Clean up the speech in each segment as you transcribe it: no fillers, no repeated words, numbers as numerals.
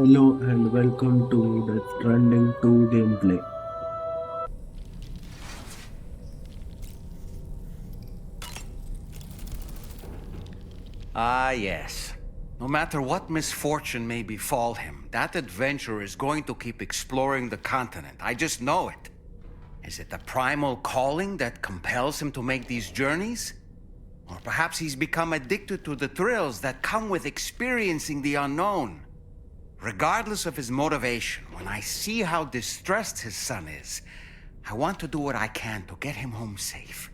Hello and welcome to the Stranding 2 gameplay. Ah, yes. No matter what misfortune may befall him, that adventurer is going to keep exploring the continent. I just know it. Is it the primal calling that compels him to make these journeys? Or perhaps he's become addicted to the thrills that come with experiencing the unknown. Regardless of his motivation, when I see how distressed his son is, I want to do what I can to get him home safe.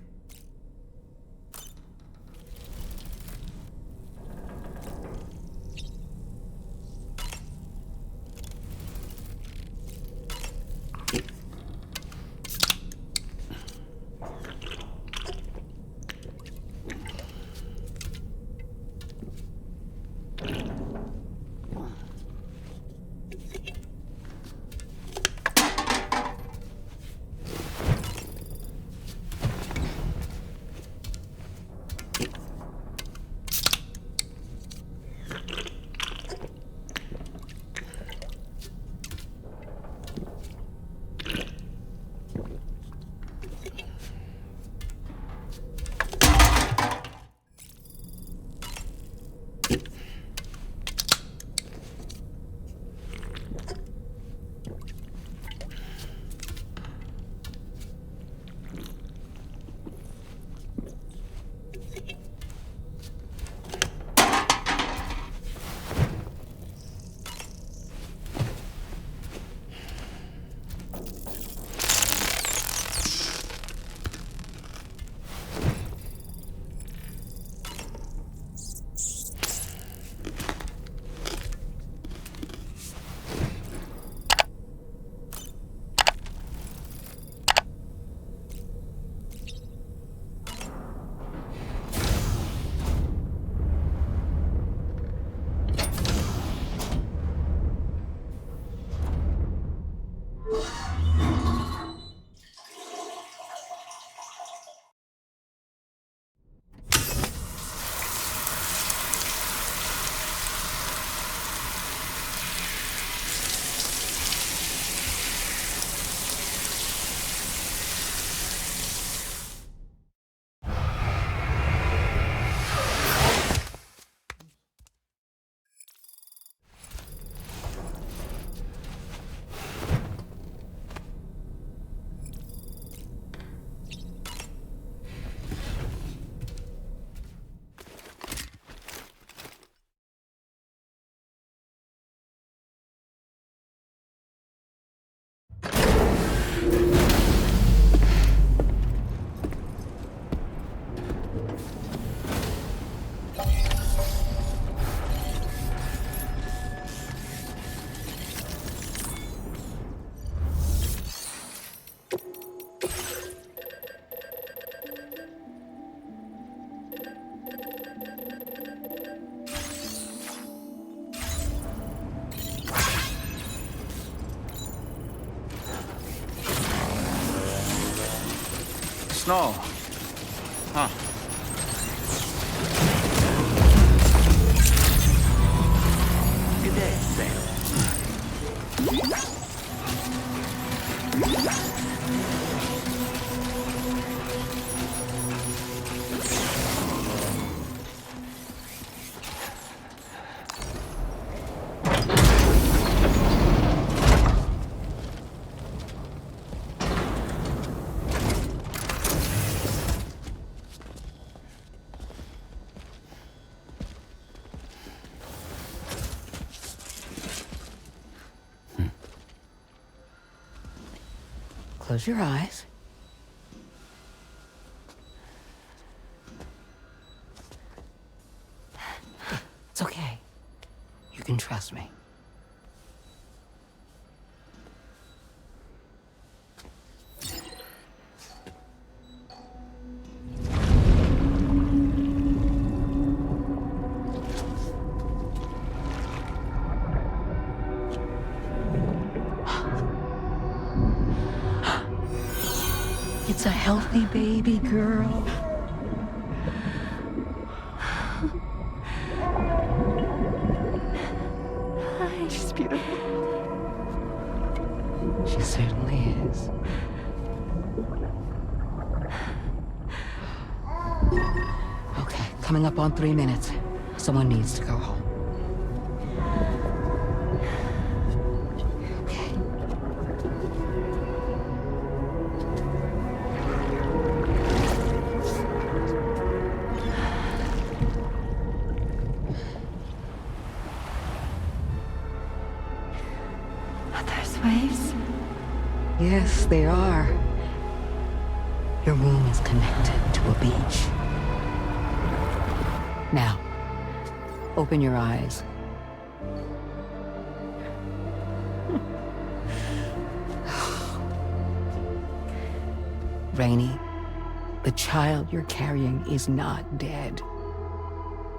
Snow. Huh. Good day, Sam. Close your eyes. It's okay. You can trust me. It's a healthy baby girl. Hi, she's beautiful. coming up on 3 minutes. Someone needs to go home. Okay. There's waves. Yes, they are. Your womb is connected to a beach. Now, open your eyes. Rainey, the child you're carrying is not dead.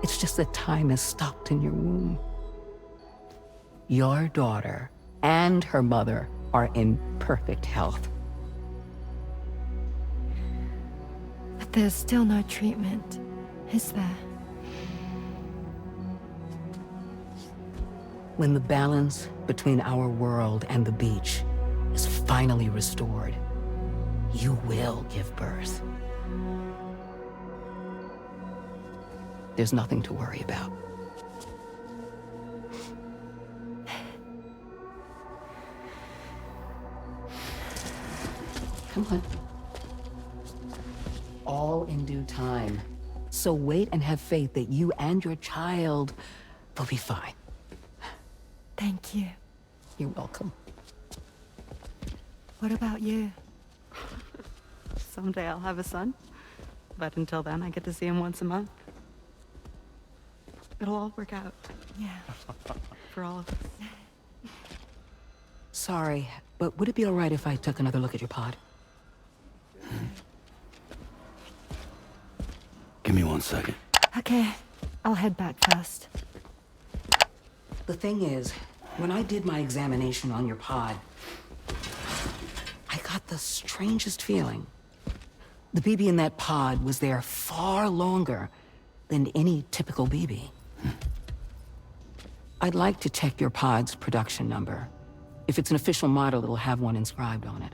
It's just that time has stopped in your womb. Your daughter and her mother are in perfect health. But there's still no treatment, is there? When the balance between our world and the beach is finally restored, you will give birth. There's nothing to worry about. Come on. All in due time. So wait and have faith that you and your child will be fine. Thank you. You're welcome. What about you? Someday I'll have a son, but until then I get to see him once a month. It'll all work out Yeah. for all of us. Sorry, but would it be all right if I took another look at your pod? Give me 1 second. Okay, I'll head back first. The thing is, when I did my examination on your pod, I got the strangest feeling. The BB in that pod was there far longer than any typical BB. I'd like to check your pod's production number. If it's an official model, it'll have one inscribed on it.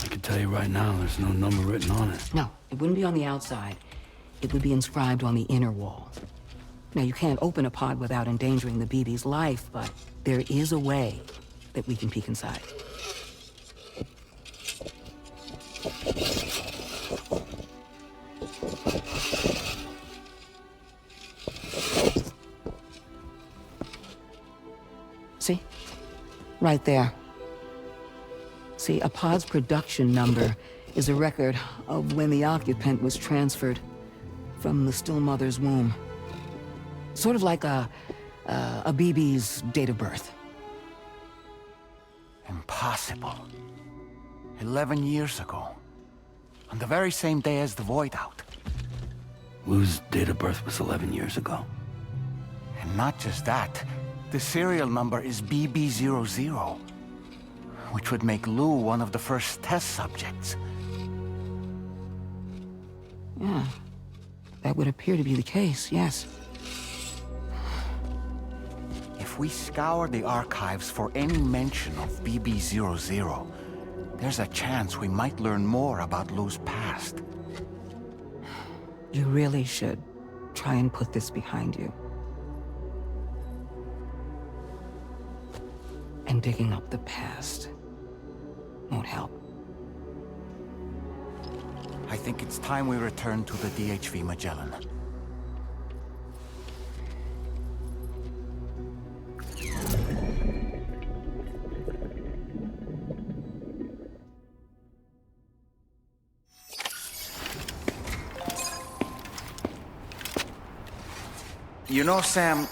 I can tell you right now, there's no number written on it. No, it wouldn't be on the outside. It would be inscribed on the inner wall. Now, you can't open a pod without endangering the BB's life, but there is a way that we can peek inside. See? Right there. See, a pod's production number is a record of when the occupant was transferred from the still mother's womb. Sort of like a BB's date of birth. Impossible. 11 years ago. On the very same day as the Void Out. Lou's date of birth was 11 years ago. And not just that, the serial number is BB00, which would make Lou one of the first test subjects. Yeah, that would appear to be the case, yes. If we scour the archives for any mention of BB00, there's a chance we might learn more about Lou's past. You really should try and put this behind you. And digging up the past won't help. I think it's time we return to the DHV Magellan. You know, Sam,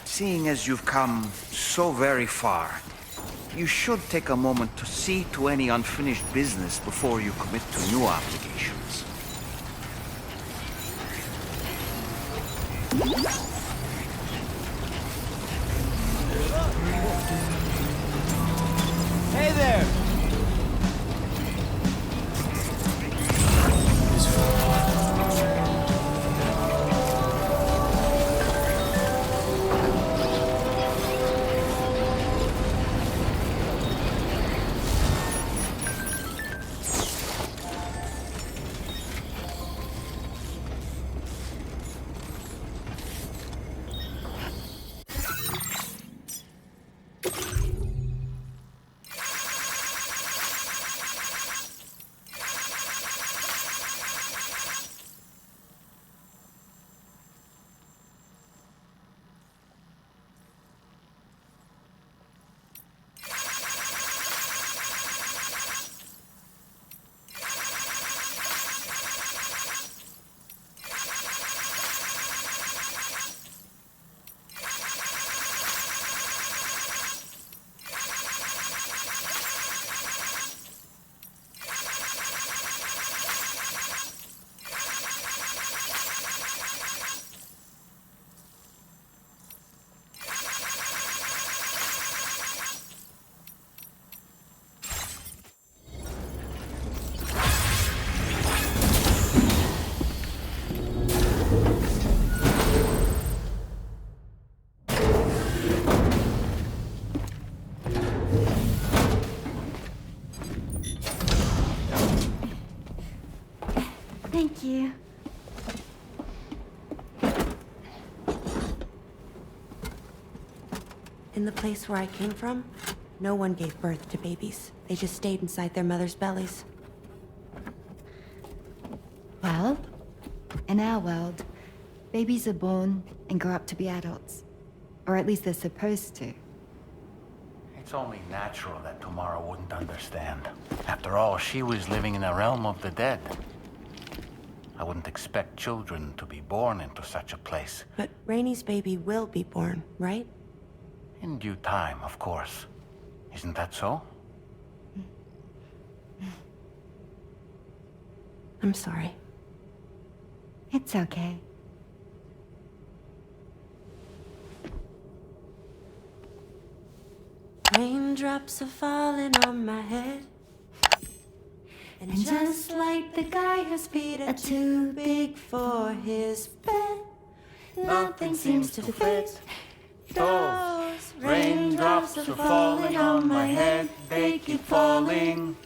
seeing as you've come so very far, you should take a moment to see to any unfinished business before you commit to new obligations. Hey there! Thank you. In the place where I came from, no one gave birth to babies. They just stayed inside their mother's bellies. Well, in our world, babies are born and grow up to be adults. Or at least they're supposed to. It's only natural that Tomorrow wouldn't understand. After all, she was living in a realm of the dead. I wouldn't expect children to be born into such a place. But Rainey's baby will be born, right? In due time, of course. Isn't that so? I'm sorry. It's okay. Raindrops are falling on my head. And just like the guy whose feet are too big for his bed, nothing seems to fit. Those raindrops are falling on my head, they keep falling.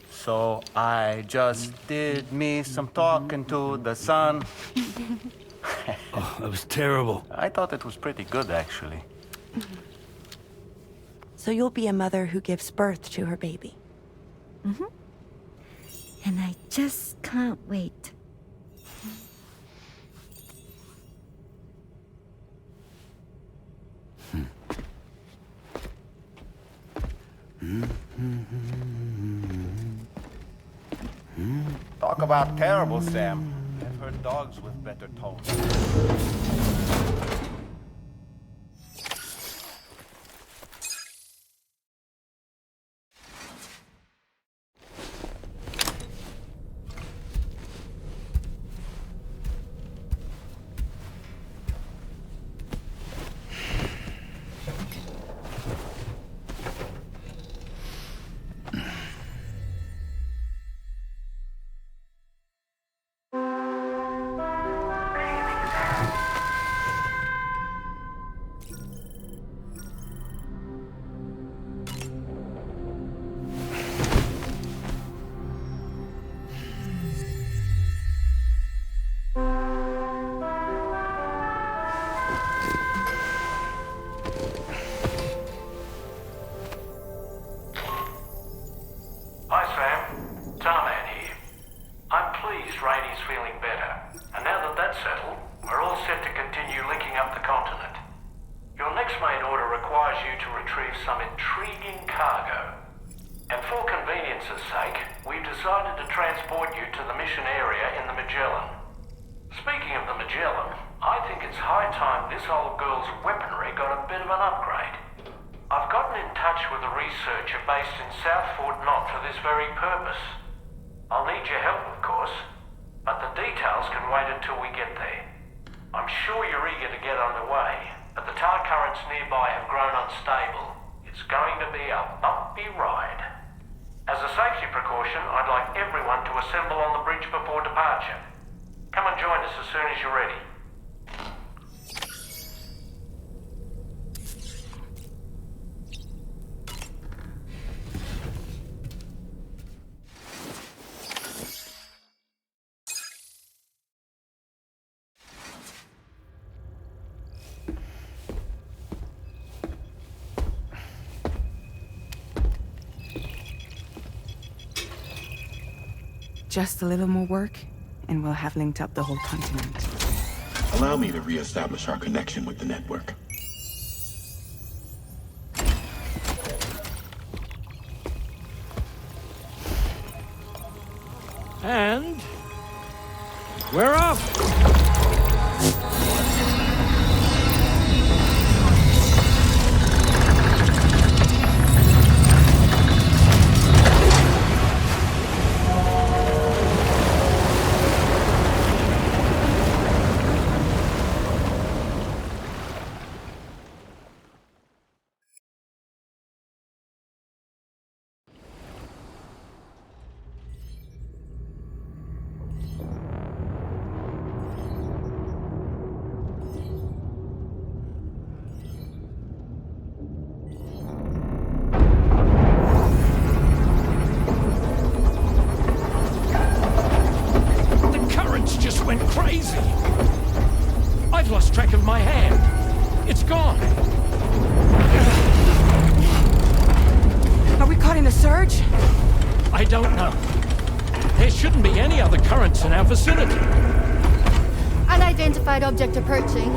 So I just did me some talking to the sun. Oh, that was terrible. I thought it was pretty good, actually. So you'll be a mother who gives birth to her baby. And I just can't wait. Talk about terrible, Sam. I've heard dogs with better tones. Hi, Sam. Tarman here. I'm pleased Rainey's feeling better. And now that that's settled, we're all set to continue linking up the continent. Your next main order requires you to retrieve some intriguing cargo. And for convenience's sake, we've decided to transport you to the mission area in the Magellan. Speaking of the Magellan, I think it's high time this old girl's weaponry got a bit of an upgrade. I've gotten in touch with a researcher based in South Fort Knott for this very purpose. I'll need your help, of course, but the details can wait until we get there. I'm sure you're eager to get underway, but the tar currents nearby have grown unstable. It's going to be a bumpy ride. As a safety precaution, I'd like everyone to assemble on the bridge before departure. Come and join us as soon as you're ready. Just a little more work, and we'll have linked up the whole continent. Allow me to reestablish our connection with the network. And we're off! surge? I don't know. There shouldn't be any other currents in our vicinity. Unidentified object approaching.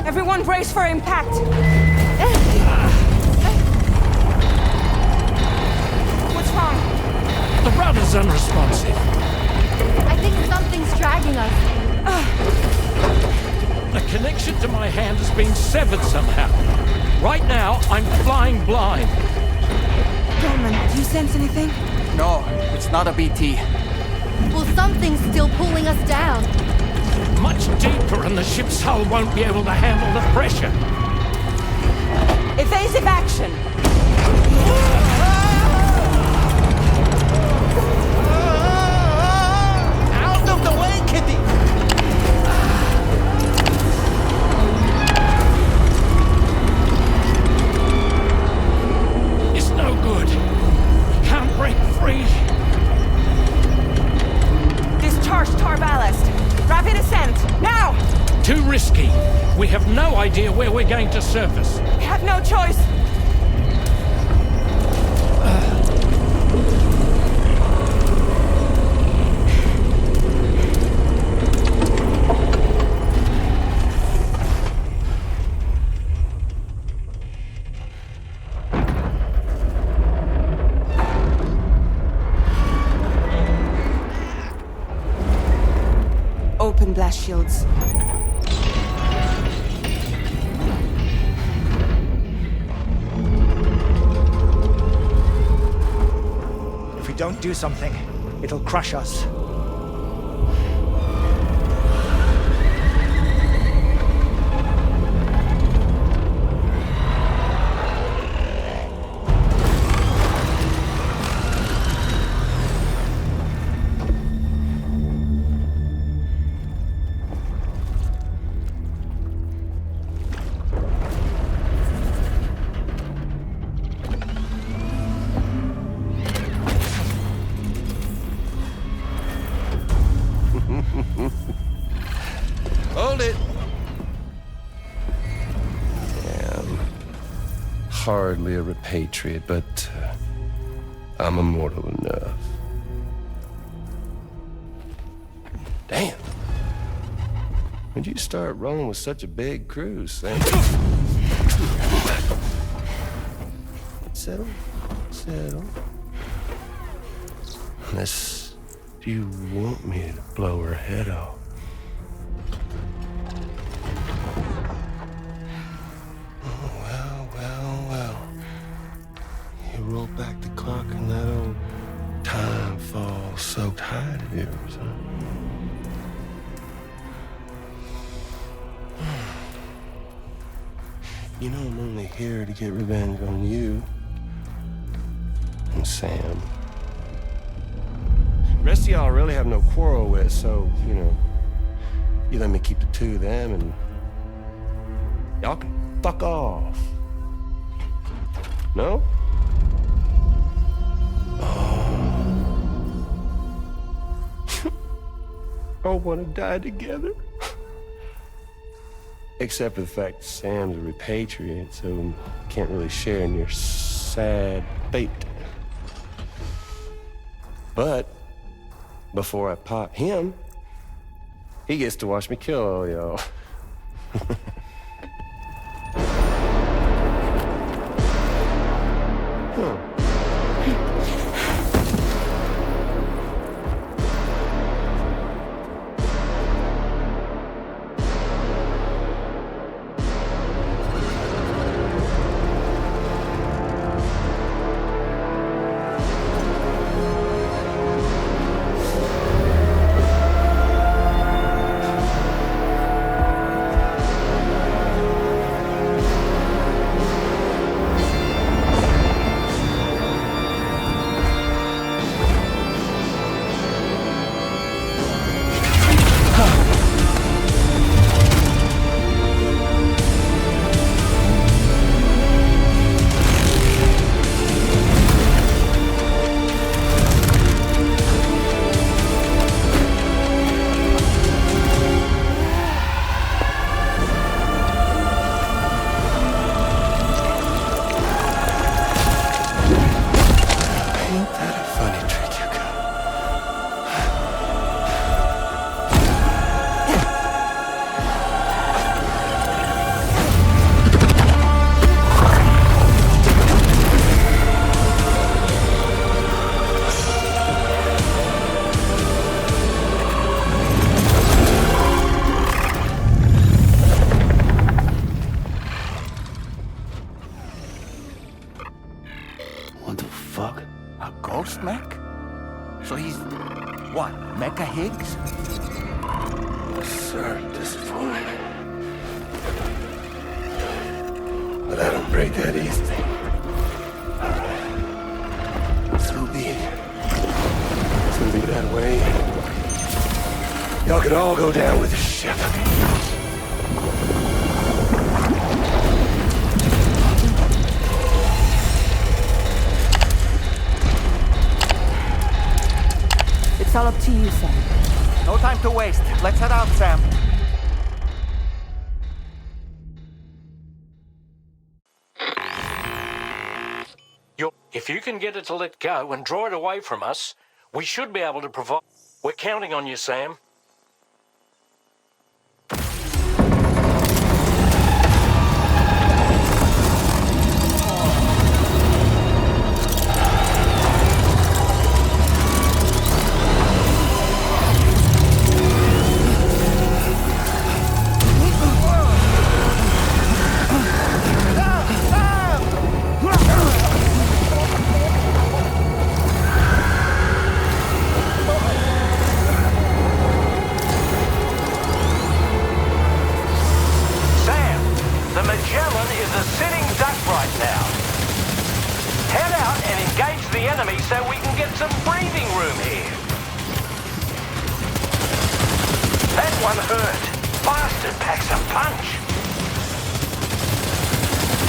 Everyone brace for impact. What's wrong? The rudder's unresponsive. I think something's dragging us. The connection to my hand has been severed somehow. Right now, I'm flying blind. Dolman, do you sense anything? No, it's not a BT. Well, something's still pulling us down. Much deeper, and the ship's hull won't be able to handle the pressure. Evasive action! Out of the way, Kitty! It's no good. Can't break free. Discharge tar ballast. Rapid ascent, now! Too risky. We have no idea where we're going to surface. We have no choice. Open blast shields. If we don't do something, it'll crush us. Hold it. Yeah, I'm hardly a repatriate, but I'm immortal enough. Damn. When'd you start rolling with such a big crew, Sam? Settle. Unless you want me to blow her head off. Well. You roll back the clock and that old time fall soaked hide of yours, huh? You know I'm only here to get revenge on you and Sam. The rest of y'all I really have no quarrel with, so, you let me keep the two of them and y'all can fuck off. No? All want to die together. Except for the fact that Sam's a repatriate, so can't really share in your sad fate. But before I pop him, he gets to watch me kill all y'all. ghost mech? So he's, what, Mecha Higgs? Sorry, disappointed. But I don't break that easy. So be it. It's gonna be that way. Y'all could all go down with the ship. It's all up to you, Sam. No time to waste. Let's head out, Sam. If you can get it to let go and draw it away from us, we should be able to provide... We're counting on you, Sam. So we can get some breathing room here. That one hurt. Bastard packs a punch.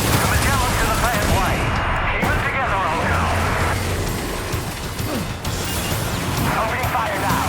The Magellan's in a bad way. Keep it together, old girl. Opening fire now.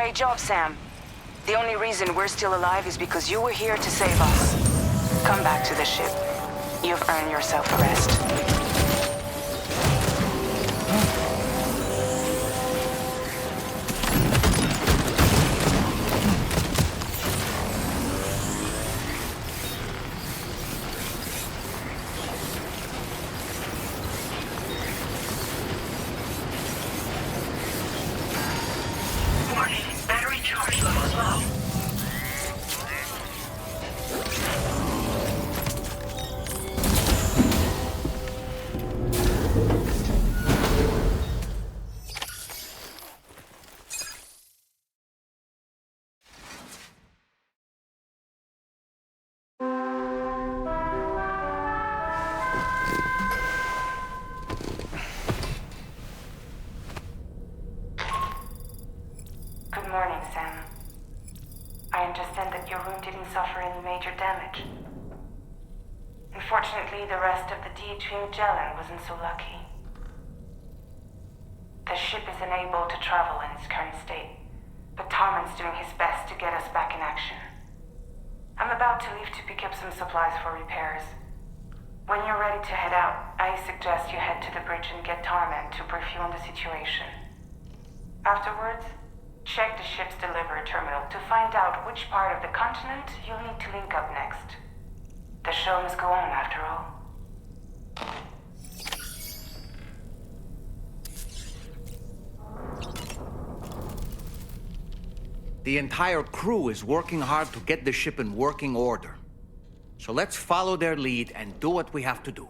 Great job, Sam. The only reason we're still alive is because you were here to save us. Come back to the ship. You've earned yourself a rest. Good morning, Sam. I understand that your room didn't suffer any major damage. Unfortunately, the rest of the DH Magellan wasn't so lucky. The ship is unable to travel in its current state, but Tarman's doing his best to get us back in action. I'm about to leave to pick up some supplies for repairs. When you're ready to head out, I suggest you head to the bridge and get Tarman to brief you on the situation. Afterwards, check the ship's delivery terminal to find out which part of the continent you'll need to link up next. The show must go on, after all. The entire crew is working hard to get the ship in working order. So let's follow their lead and do what we have to do.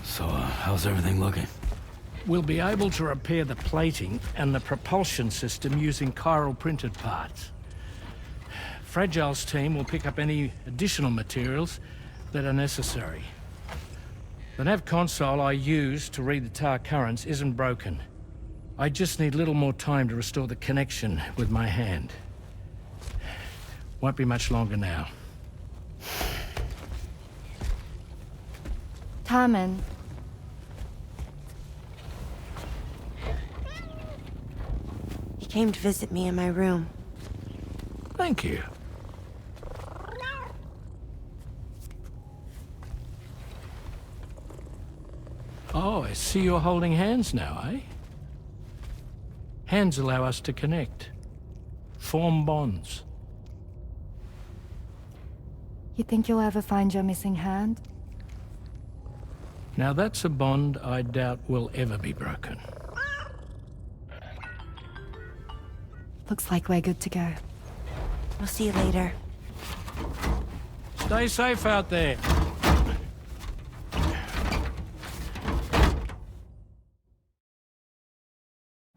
So, how's everything looking? We'll be able to repair the plating and the propulsion system using chiral printed parts. Fragile's team will pick up any additional materials that are necessary. The nav console I use to read the tar currents isn't broken. I just need a little more time to restore the connection with my hand. Won't be much longer now. Tarman. He came to visit me in my room. Thank you. Oh, I see you're holding hands now, eh? Hands allow us to connect. Form bonds. You think you'll ever find your missing hand? Now that's a bond I doubt will ever be broken. Looks like we're good to go. We'll see you later. Stay safe out there.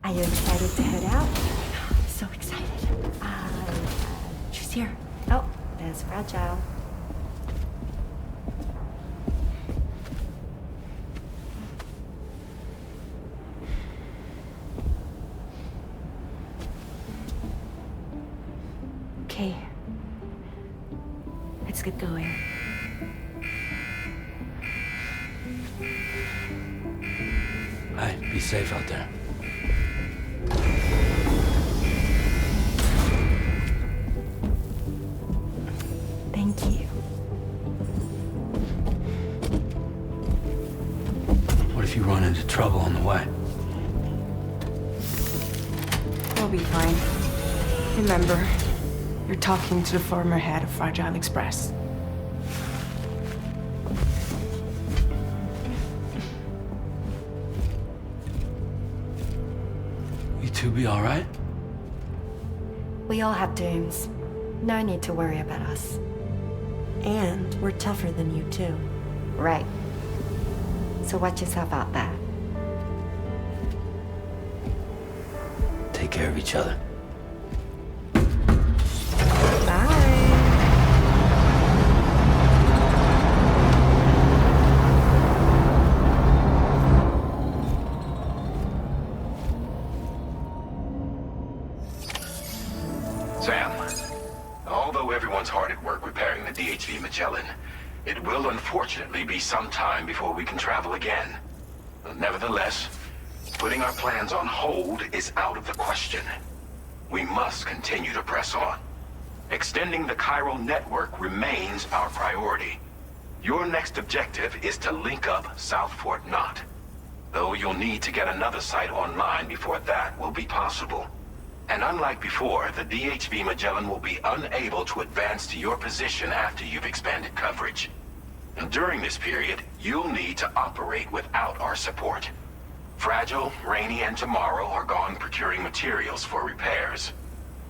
Are you excited to head out? So excited. She's here. Oh, there's Fragile. Okay. Let's get going. Hey, be safe out there. Thank you. What if you run into trouble on the way? We'll be fine. Remember, you're talking to the former head of Fragile Express. You two be all right? We all have dooms. No need to worry about us. And we're tougher than you, too. Right. So watch yourself out there. Take care of each other. Sam, although everyone's hard at work repairing the DHV Magellan, it will unfortunately be some time before we can travel again. Nevertheless, putting our plans on hold is out of the question. We must continue to press on. Extending the chiral network remains our priority. Your next objective is to link up South Fort Knot. Though you'll need to get another site online before that will be possible. And unlike before, the DHV Magellan will be unable to advance to your position after you've expanded coverage. And during this period, you'll need to operate without our support. Fragile, Rainy, and Tomorrow are gone procuring materials for repairs.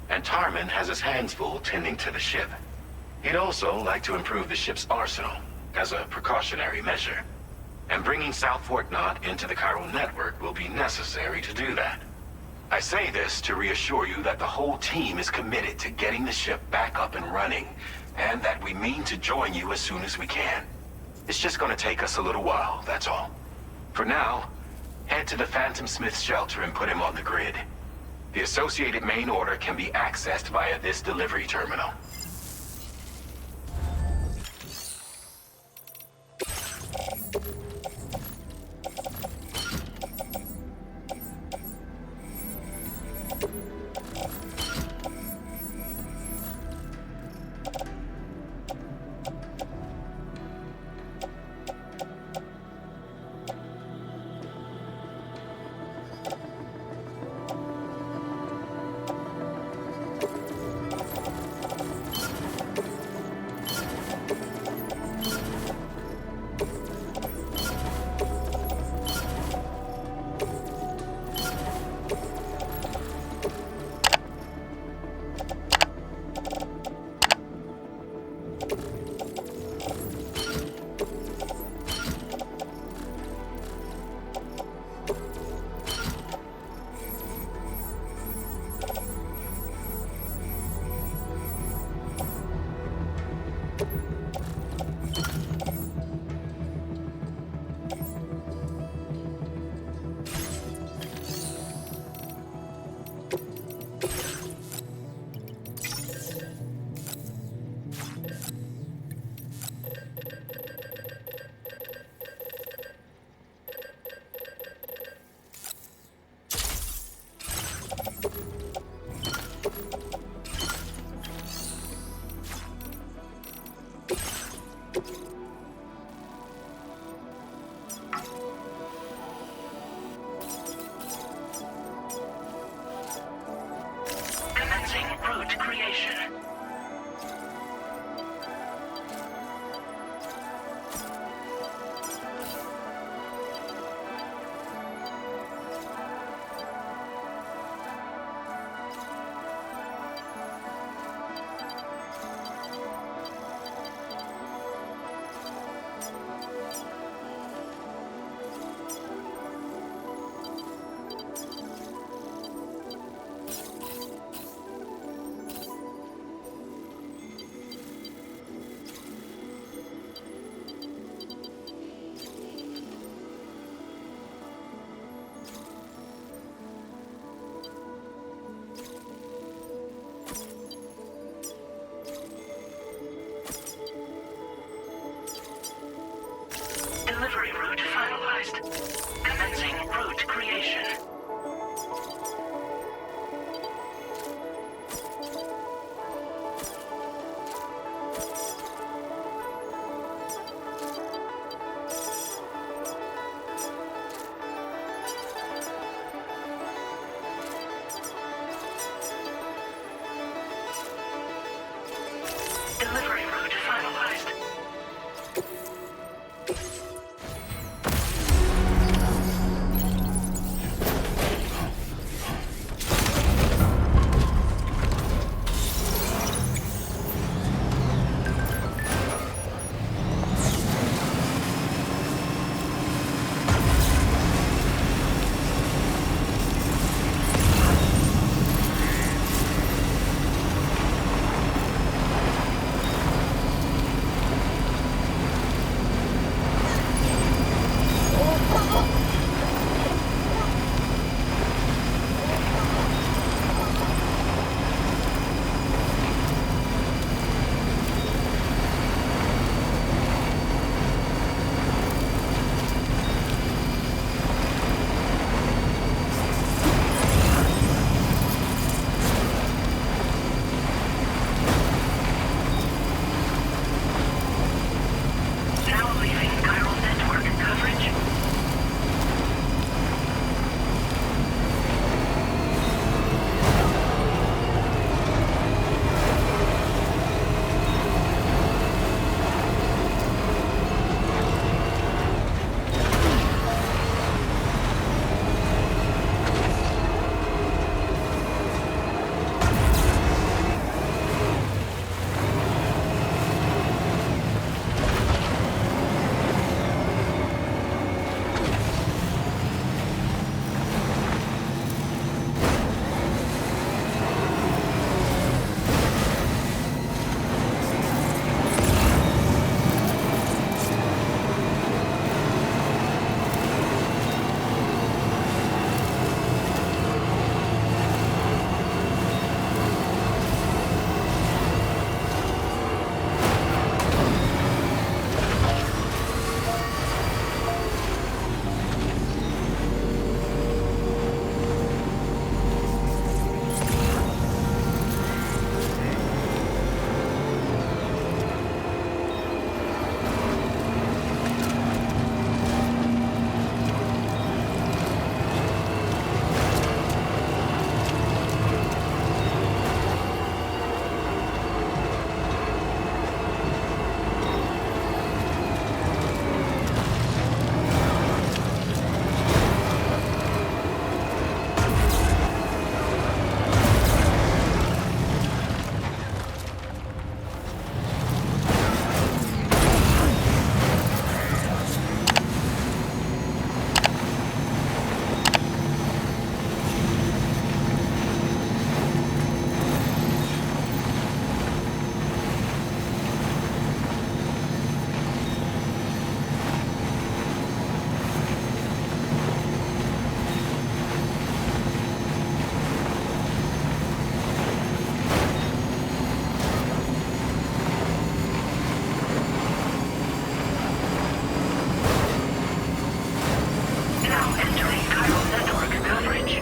And Tarman has his hands full tending to the ship. He'd also like to improve the ship's arsenal, as a precautionary measure. And bringing South Fort Knot into the chiral network will be necessary to do that. I say this to reassure you that the whole team is committed to getting the ship back up and running, and that we mean to join you as soon as we can. It's just gonna take us a little while, that's all. For now, head to the Phantom Smith shelter and put him on the grid. The associated main order can be accessed via this delivery terminal. finalized. Commencing route creation. Delivery route finalized. Now leaving chiral network coverage. Now entering chiral network coverage.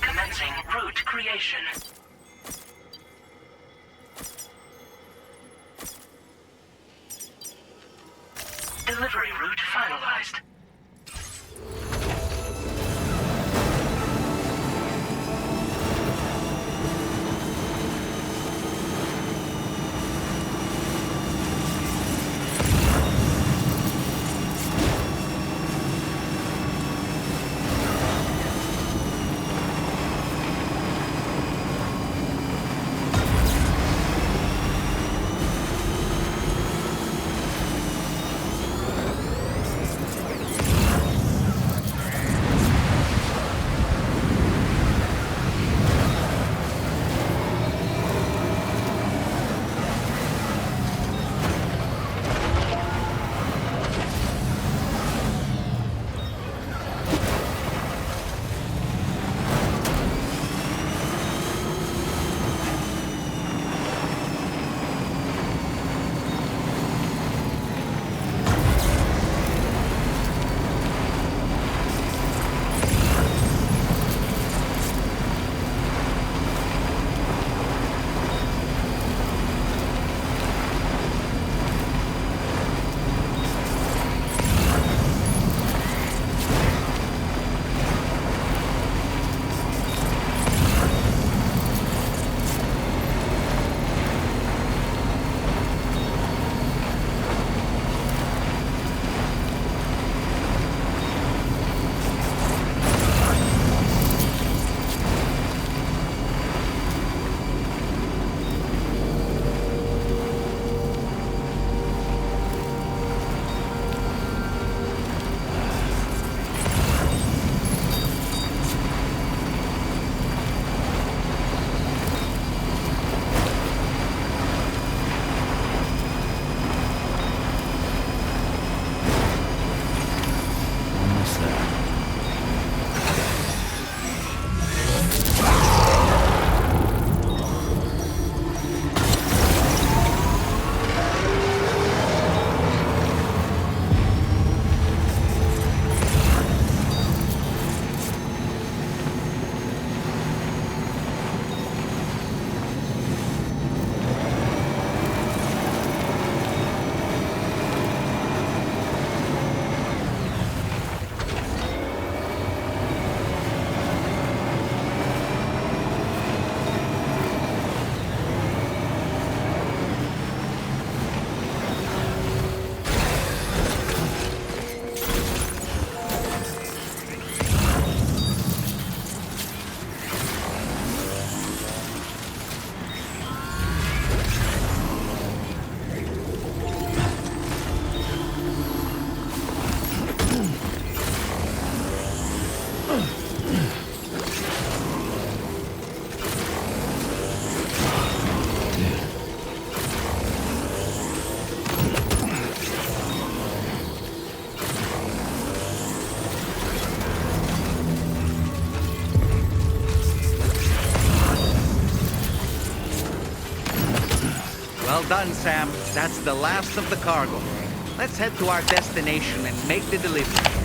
Commencing route creation. Delivery route finalized. Well done, Sam. That's the last of the cargo. Let's head to our destination and make the delivery.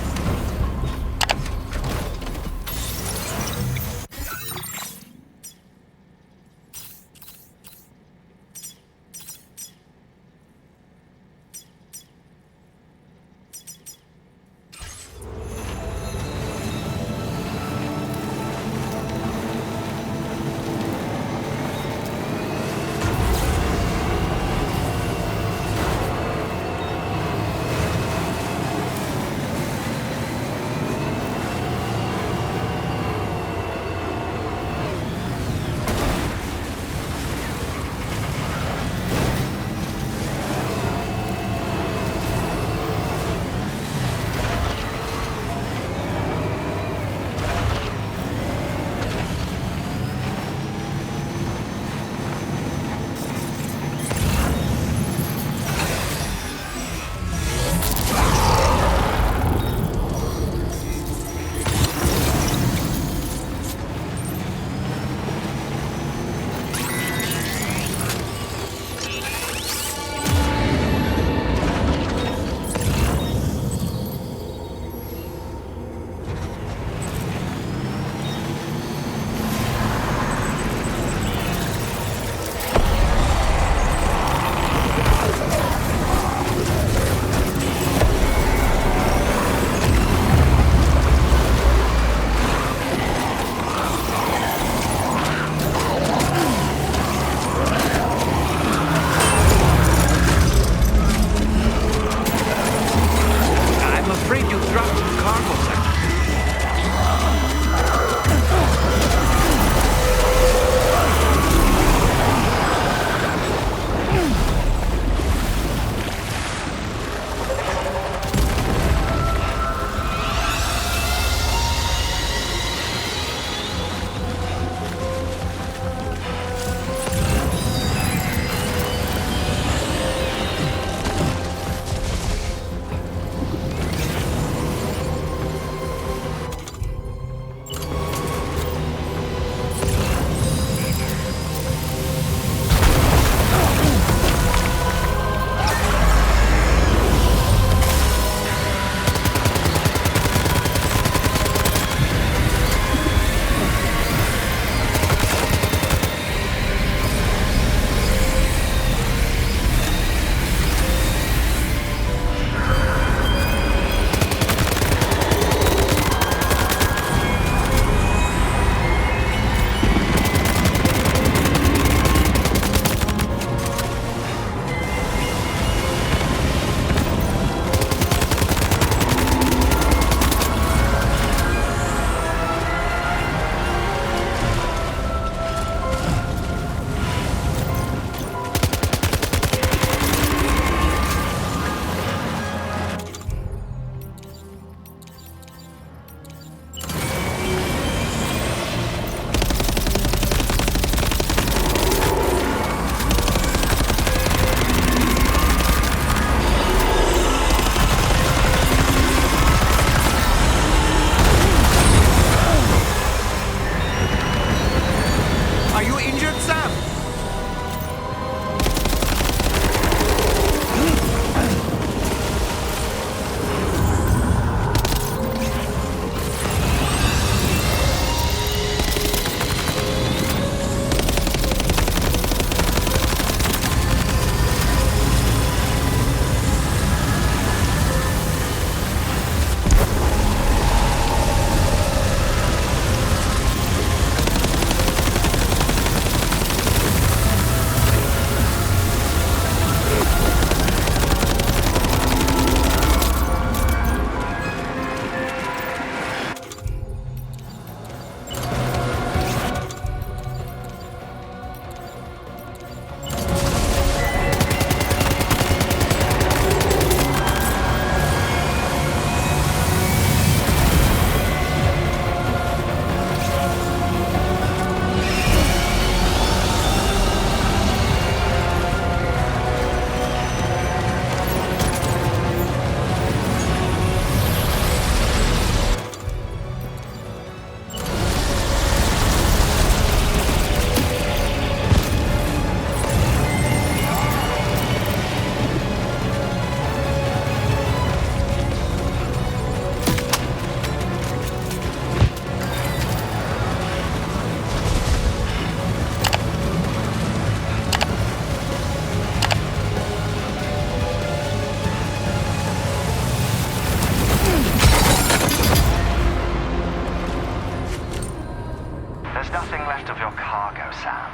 There's nothing left of your cargo, Sam.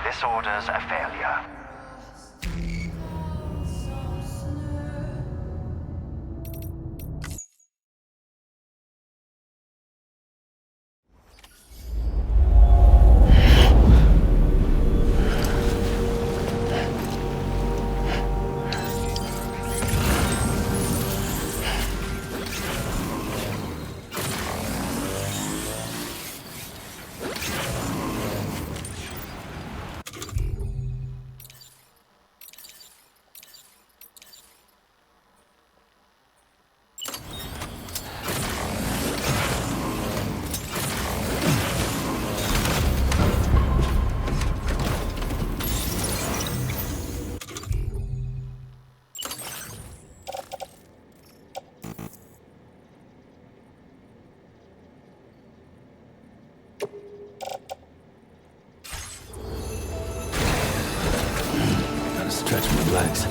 This order's a failure. Gotta stretch my legs.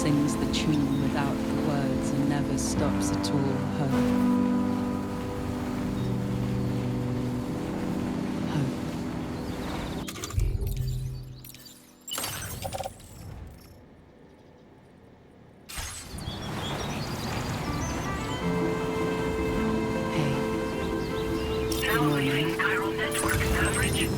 sings the tune without the words and never stops at all. Hope. Now leaving chiral network coverage.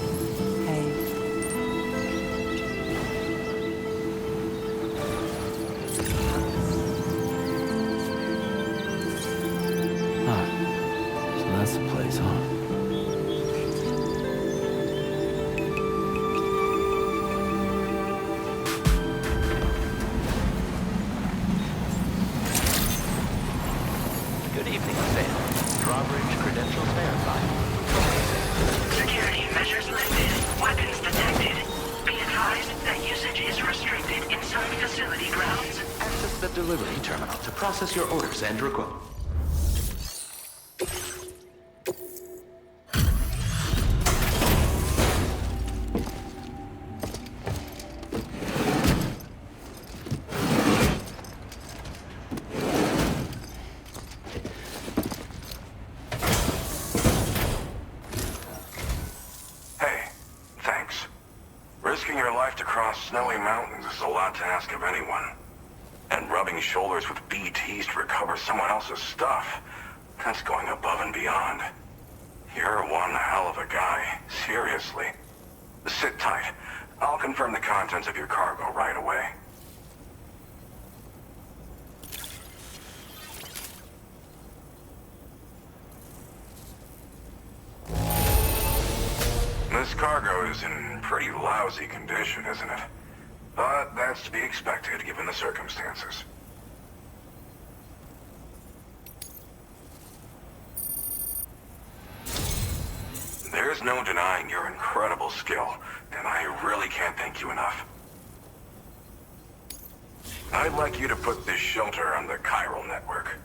So that's the place, huh? Good evening, Sam. Drawbridge credentials verified. Security measures lifted. Weapons detected. Be advised that usage is restricted inside facility grounds. Access the delivery terminal to process your orders and request. Hey, thanks. Risking your life to cross snowy mountains is a lot to ask of anyone. And rubbing shoulders with BTs to recover someone else's stuff, that's going above and beyond. You're one hell of a guy, seriously. Sit tight. I'll confirm the contents of your cargo right away. This cargo is in pretty lousy condition, isn't it? But that's to be expected given the circumstances. There's no denying your incredible skill, and I really can't thank you enough. I'd like you to put this shelter on the chiral network.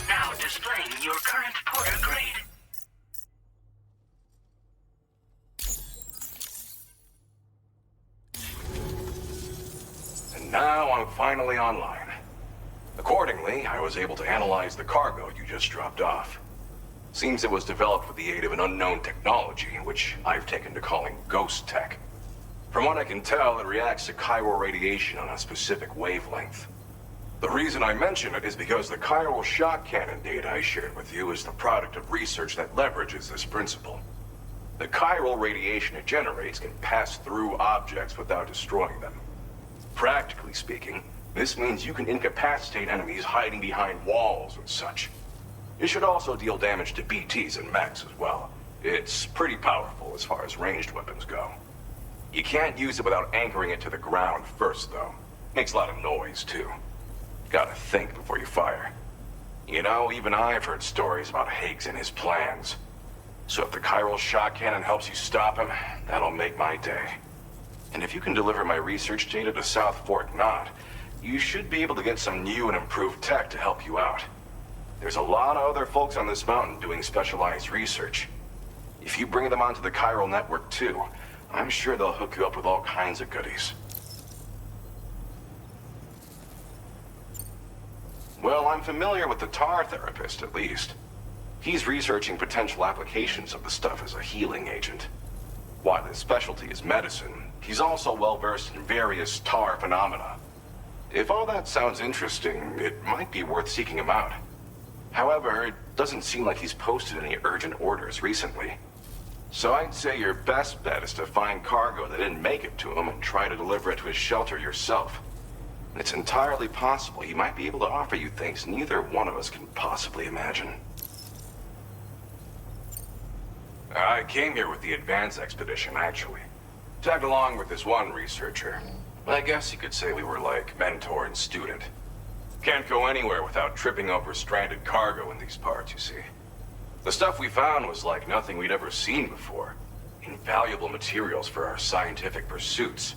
Now displaying your current porter grade. And now I'm finally online. Accordingly, I was able to analyze the cargo you just dropped off. Seems it was developed with the aid of an unknown technology, which I've taken to calling ghost tech. From what I can tell, it reacts to chiral radiation on a specific wavelength. The reason I mention it is because the chiral shock cannon data I shared with you is the product of research that leverages this principle. The chiral radiation it generates can pass through objects without destroying them. Practically speaking, this means you can incapacitate enemies hiding behind walls and such. It should also deal damage to BTs and mechs as well. It's pretty powerful as far as ranged weapons go. You can't use it without anchoring it to the ground first, though. Makes a lot of noise, too. Gotta think before you fire. You know, even I've heard stories about Higgs and his plans. So if the chiral shock cannon helps you stop him, that'll make my day. And if you can deliver my research data to South Fort Knot, you should be able to get some new and improved tech to help you out. There's a lot of other folks on this mountain doing specialized research. If you bring them onto the chiral network too, I'm sure they'll hook you up with all kinds of goodies. Well, I'm familiar with the tar therapist, at least. He's researching potential applications of the stuff as a healing agent. While his specialty is medicine, he's also well-versed in various tar phenomena. If all that sounds interesting, it might be worth seeking him out. However, it doesn't seem like he's posted any urgent orders recently. So I'd say your best bet is to find cargo that didn't make it to him and try to deliver it to his shelter yourself. It's entirely possible he might be able to offer you things neither one of us can possibly imagine. I came here with the advance expedition, actually. Tagged along with this one researcher. I guess you could say we were like mentor and student. Can't go anywhere without tripping over stranded cargo in these parts, you see. The stuff we found was like nothing we'd ever seen before. Invaluable materials for our scientific pursuits.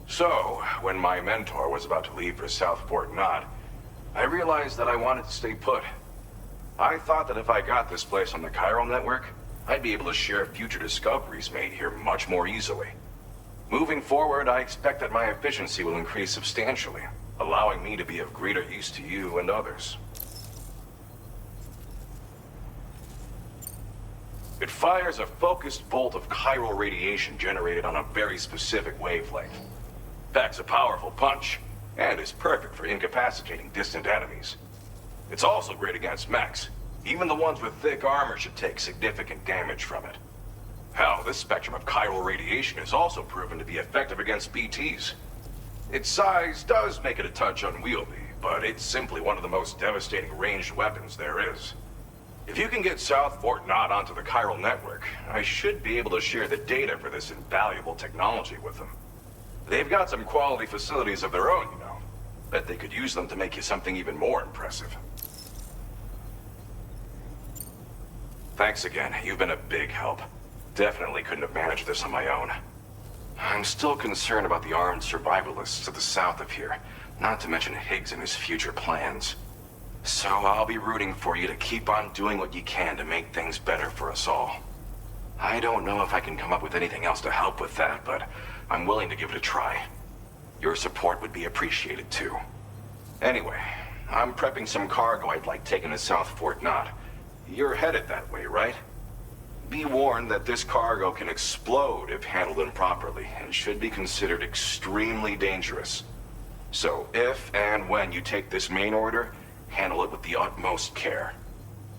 So, when my mentor was about to leave for South Fort Knot, I realized that I wanted to stay put. I thought that if I got this place on the chiral network, I'd be able to share future discoveries made here much more easily. Moving forward, I expect that my efficiency will increase substantially, allowing me to be of greater use to you and others. It fires a focused bolt of chiral radiation generated on a very specific wavelength. Packs a powerful punch, and is perfect for incapacitating distant enemies. It's also great against mechs. Even the ones with thick armor should take significant damage from it. Hell, this spectrum of chiral radiation is also proven to be effective against BTs. Its size does make it a touch unwieldy, but it's simply one of the most devastating ranged weapons there is. If you can get South Fort Knot onto the chiral network, I should be able to share the data for this invaluable technology with them. They've got some quality facilities of their own, you know. Bet they could use them to make you something even more impressive. Thanks again. You've been a big help. Definitely couldn't have managed this on my own. I'm still concerned about the armed survivalists to the south of here, not to mention Higgs and his future plans. So I'll be rooting for you to keep on doing what you can to make things better for us all. I don't know if I can come up with anything else to help with that, but I'm willing to give it a try. Your support would be appreciated too. Anyway, I'm prepping some cargo I'd like taken to South Fort Knot. You're headed that way, right? Be warned that this cargo can explode if handled improperly, and should be considered extremely dangerous. So if and when you take this main order, handle it with the utmost care.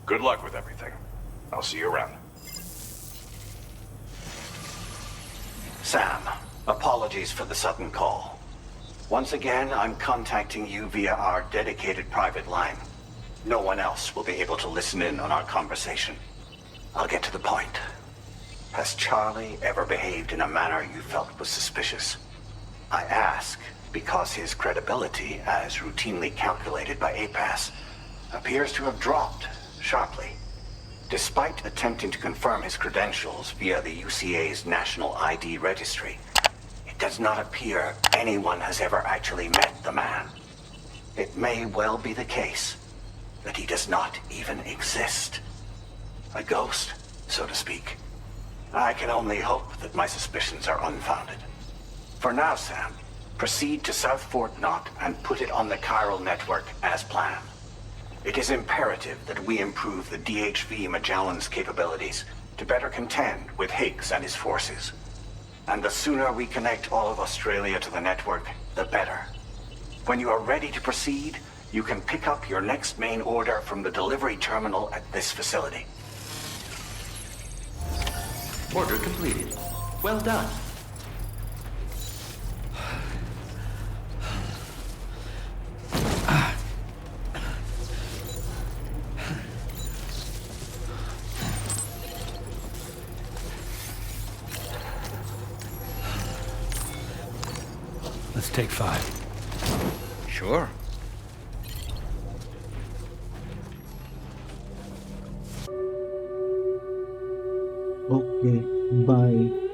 Good luck with everything. I'll see you around. Sam, apologies for the sudden call. Once again, I'm contacting you via our dedicated private line. No one else will be able to listen in on our conversation. I'll get to the point. Has Charlie ever behaved in a manner you felt was suspicious? I ask because his credibility, as routinely calculated by APAS, appears to have dropped sharply. Despite attempting to confirm his credentials via the UCA's National ID Registry, it does not appear anyone has ever actually met the man. It may well be the case that he does not even exist. A ghost, so to speak. I can only hope that my suspicions are unfounded. For now, Sam, proceed to South Fort Knot and put it on the chiral network as planned. It is imperative that we improve the DHV Magellan's capabilities to better contend with Higgs and his forces. And the sooner we connect all of Australia to the network, the better. When you are ready to proceed, you can pick up your next main order from the delivery terminal at this facility. Order completed. Well done. Let's take 5. Sure. Okay, bye.